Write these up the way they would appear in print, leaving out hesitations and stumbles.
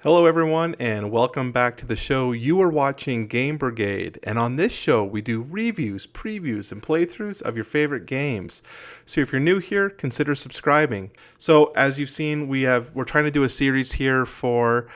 Hello, everyone, and welcome back to the show. You are watching Game Brigade, and on this show, we do reviews, previews, and playthroughs of your favorite games. So, if you're new here, consider subscribing. So, as you've seen, we're trying to do a series here for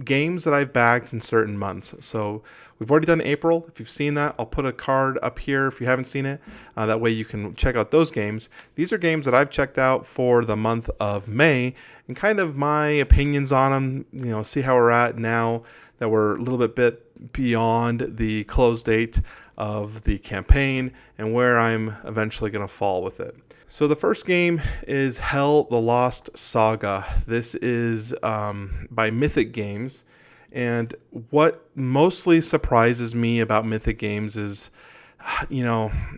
games that I've backed in certain months. So, we've already done April. If you've seen that, I'll put a card up here if you haven't seen it. That way, you can check out those games. These are games that I've checked out for the month of May, and kind of my opinions on them, see how we're at now that we're a little bit beyond the close date of the campaign and where I'm eventually going to fall with it. So the first game is S.H.E.L, the Last Saga. This is by Mythic Games. And what mostly surprises me about Mythic Games is,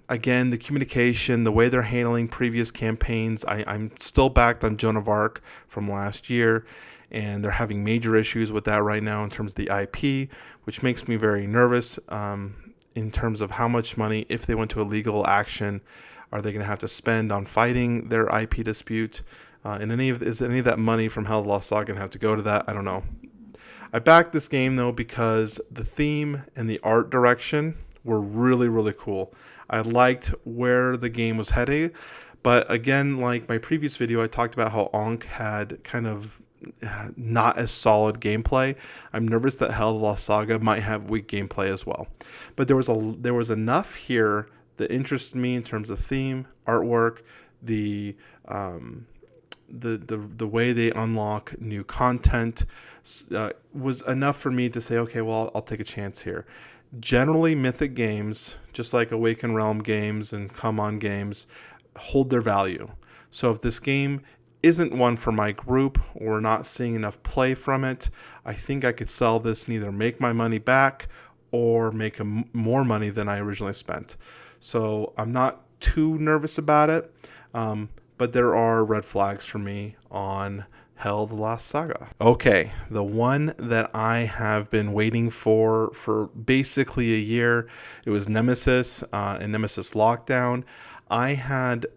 again, the communication, the way they're handling previous campaigns. I'm still backed on Joan of Arc from last year, and they're having major issues with that right now in terms of the IP, which makes me very nervous in terms of how much money, if they went to a legal action, are they going to have to spend on fighting their IP dispute? And is any of that money from S.H.E.L, the Lost Saga going to have to go to that? I don't know. I backed this game, though, because the theme and the art direction were really, really cool. I liked where the game was heading, but again, like my previous video, I talked about how Ankh had kind of not as solid gameplay. I'm nervous that S.H.E.L, the Lost Saga might have weak gameplay as well. But there was enough here that interested me in terms of theme, artwork, the way they unlock new content was enough for me to say, okay, well, I'll take a chance here. Generally, Mythic games, just like Awaken Realm games and Come On games, hold their value. So if this game isn't one for my group or not seeing enough play from it, I think I could sell this and either make my money back or make more money than I originally spent. So I'm not too nervous about it. But there are red flags for me on S.H.E.L, the Last Saga. Okay, the one that I have been waiting for basically a year, it was Nemesis and Nemesis Lockdown. I had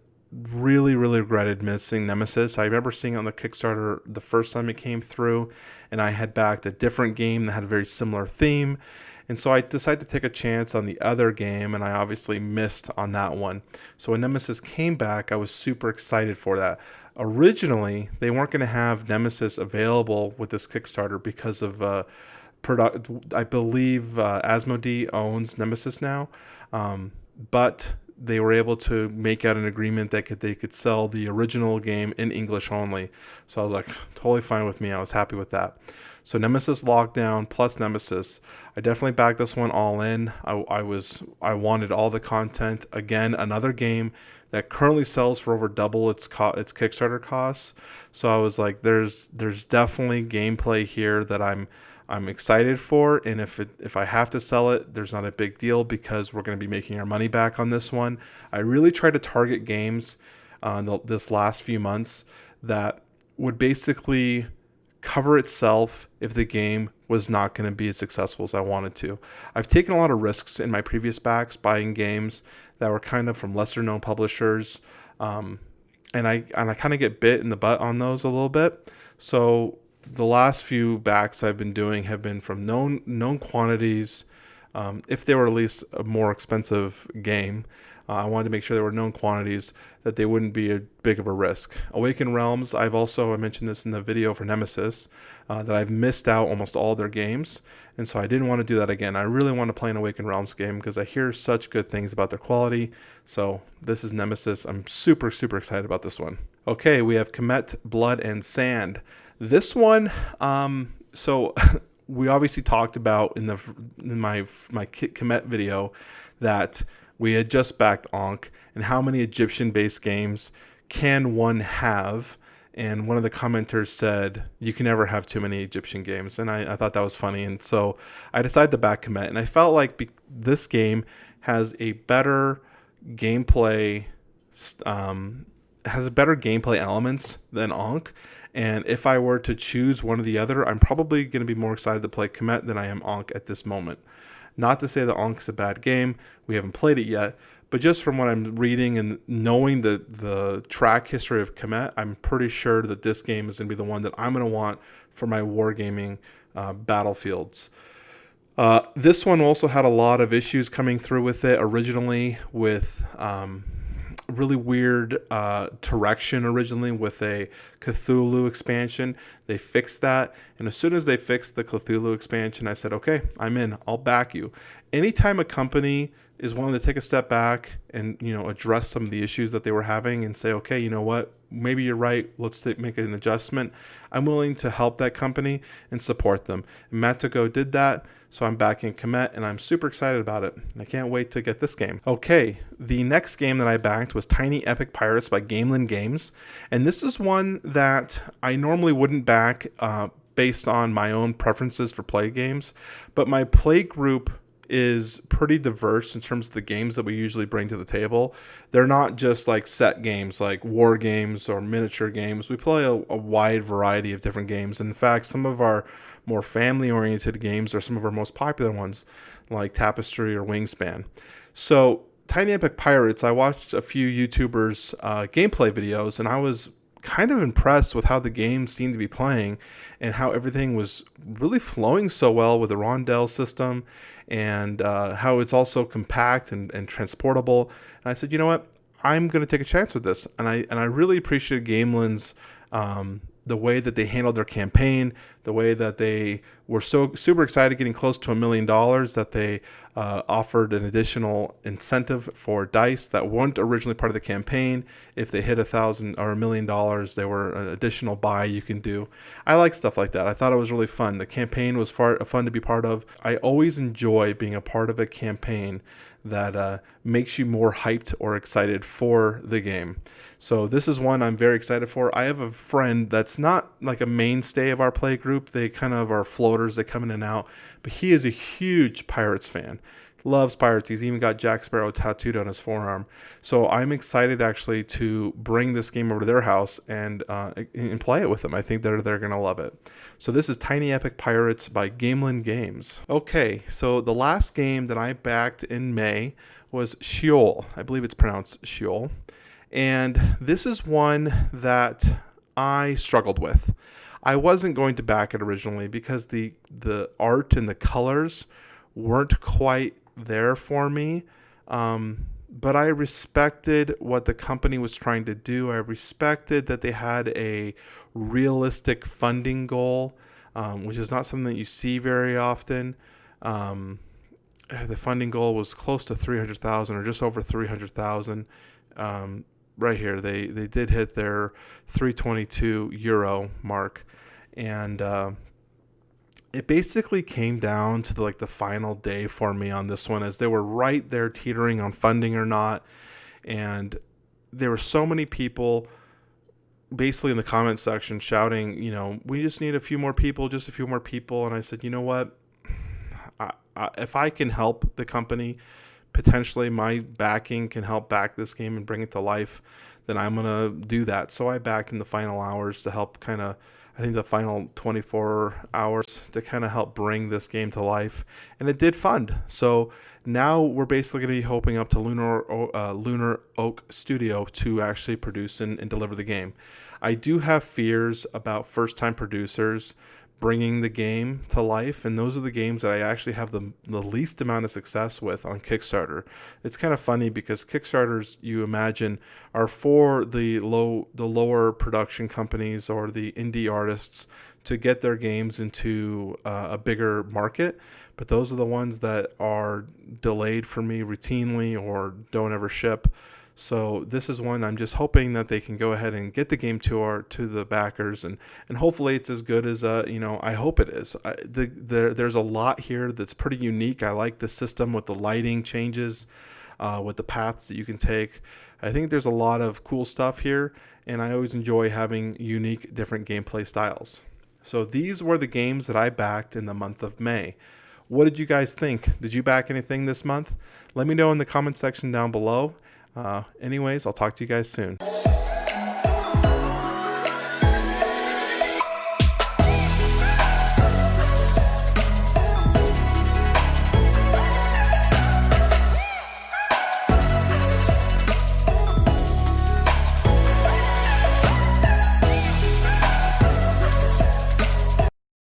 really, really regretted missing Nemesis. I remember seeing it on the Kickstarter the first time it came through, and I had backed a different game that had a very similar theme. And so I decided to take a chance on the other game, and I obviously missed on that one. So when Nemesis came back, I was super excited for that. Originally, they weren't going to have Nemesis available with this Kickstarter because of I believe Asmodee owns Nemesis now, but they were able to make out an agreement that they could sell the original game in English only. So I was like, totally fine with me. I was happy with that. So Nemesis Lockdown plus Nemesis. I definitely backed this one all in. I wanted all the content. Again, another game that currently sells for over double its Kickstarter costs. So I was like, there's definitely gameplay here that I'm excited for, and if I have to sell it, there's not a big deal because we're going to be making our money back on this one. I really tried to target games this last few months that would basically cover itself if the game was not going to be as successful as I wanted to. I've taken a lot of risks in my previous backs buying games that were kind of from lesser known publishers, and I kind of get bit in the butt on those a little bit. So the last few backs I've been doing have been from known quantities. If they were at least a more expensive game, I wanted to make sure there were known quantities that they wouldn't be a big of a risk. Awaken Realms, I mentioned this in the video for Nemesis, that I've missed out almost all their games, and so I didn't want to do that again. I really want to play an Awaken Realms game because I hear such good things about their quality. So this is Nemesis. I'm super, super excited about this one. Okay, we have Kemet, Blood and Sand. This one, so we obviously talked about in my Kemet video that we had just backed Ankh and how many Egyptian-based games can one have? And one of the commenters said, you can never have too many Egyptian games. And I thought that was funny. And so I decided to back Kemet. And I felt like this game has a better gameplay, elements than Ankh. And if I were to choose one or the other, I'm probably going to be more excited to play Kemet than I am Ankh at this moment. Not to say that Ankh is a bad game. We haven't played it yet. But just from what I'm reading and knowing the track history of Kemet, I'm pretty sure that this game is going to be the one that I'm going to want for my wargaming battlefields. This one also had a lot of issues coming through with it originally, with really weird direction originally with a Cthulhu expansion. They fixed that, and as soon as they fixed the Cthulhu expansion, I said, okay, I'm in. I'll back you. Anytime a company is willing to take a step back and, you know, address some of the issues that they were having and say, okay, you know what, maybe you're right, let's make an adjustment, I'm willing to help that company and support them. And Matago did that, so I'm backing Kemet, and I'm super excited about it. I can't wait to get this game. Okay, the next game that I backed was Tiny Epic Pirates by Gamelin Games, and this is one that I normally wouldn't back based on my own preferences for play games, but my play group is pretty diverse in terms of the games that we usually bring to the table. They're not just like set games like war games or miniature games. We play a wide variety of different games. In fact, some of our more family-oriented games are some of our most popular ones, like Tapestry or Wingspan. So Tiny Epic Pirates, I watched a few YouTubers gameplay videos, and I was kind of impressed with how the game seemed to be playing and how everything was really flowing so well with the rondelle system, and how it's also compact and transportable. And I said, you know what, I'm going to take a chance with this. And I really appreciated Gamelin's the way that they handled their campaign, the way that they were so super excited getting close to $1 million that they offered an additional incentive for dice that weren't originally part of the campaign. If they hit $1,000 or $1 million, there were an additional buy you can do. I like stuff like that. I thought it was really fun. The campaign was fun to be part of. I always enjoy being a part of a campaign that makes you more hyped or excited for the game. So this is one I'm very excited for. I have a friend that's not like a mainstay of our play group. They kind of are floaters. They come in and out. But he is a huge Pirates fan. Loves Pirates. He's even got Jack Sparrow tattooed on his forearm. So I'm excited actually to bring this game over to their house and play it with them. I think they're going to love it. So this is Tiny Epic Pirates by Gamelin Games. Okay, so the last game that I backed in May was S.H.E.O.L. I believe it's pronounced S.H.E.O.L. And this is one that I struggled with. I wasn't going to back it originally because the art and the colors weren't quite there for me. But I respected what the company was trying to do. I respected that they had a realistic funding goal, which is not something that you see very often. The funding goal was close to 300,000 or just over 300,000. Right here, they did hit their 322 euro mark, and it basically came down to the final day for me on this one, as they were right there teetering on funding or not, and there were so many people basically in the comment section shouting, you know, we just need a few more people, just a few more people. And I said, you know what, if I can help the company, potentially my backing can help back this game and bring it to life, then I'm going to do that. So I backed in the final hours to help I think the final 24 hours to kind of help bring this game to life. And it did fund. So now we're basically going to be hoping up to Lunar Oak Studio to actually produce and deliver the game. I do have fears about first-time producers bringing the game to life, and those are the games that I actually have the least amount of success with on Kickstarter. It's kind of funny because Kickstarters, you imagine, are for the lower production companies or the indie artists to get their games into a bigger market, but those are the ones that are delayed for me routinely or don't ever ship. So this is one I'm just hoping that they can go ahead and get the game to the backers, and hopefully it's as good as I hope it is. There's a lot here that's pretty unique. I like the system with the lighting changes, with the paths that you can take. I think there's a lot of cool stuff here, and I always enjoy having unique, different gameplay styles. So these were the games that I backed in the month of May. What did you guys think? Did you back anything this month? Let me know in the comment section down below. Anyways, I'll talk to you guys soon.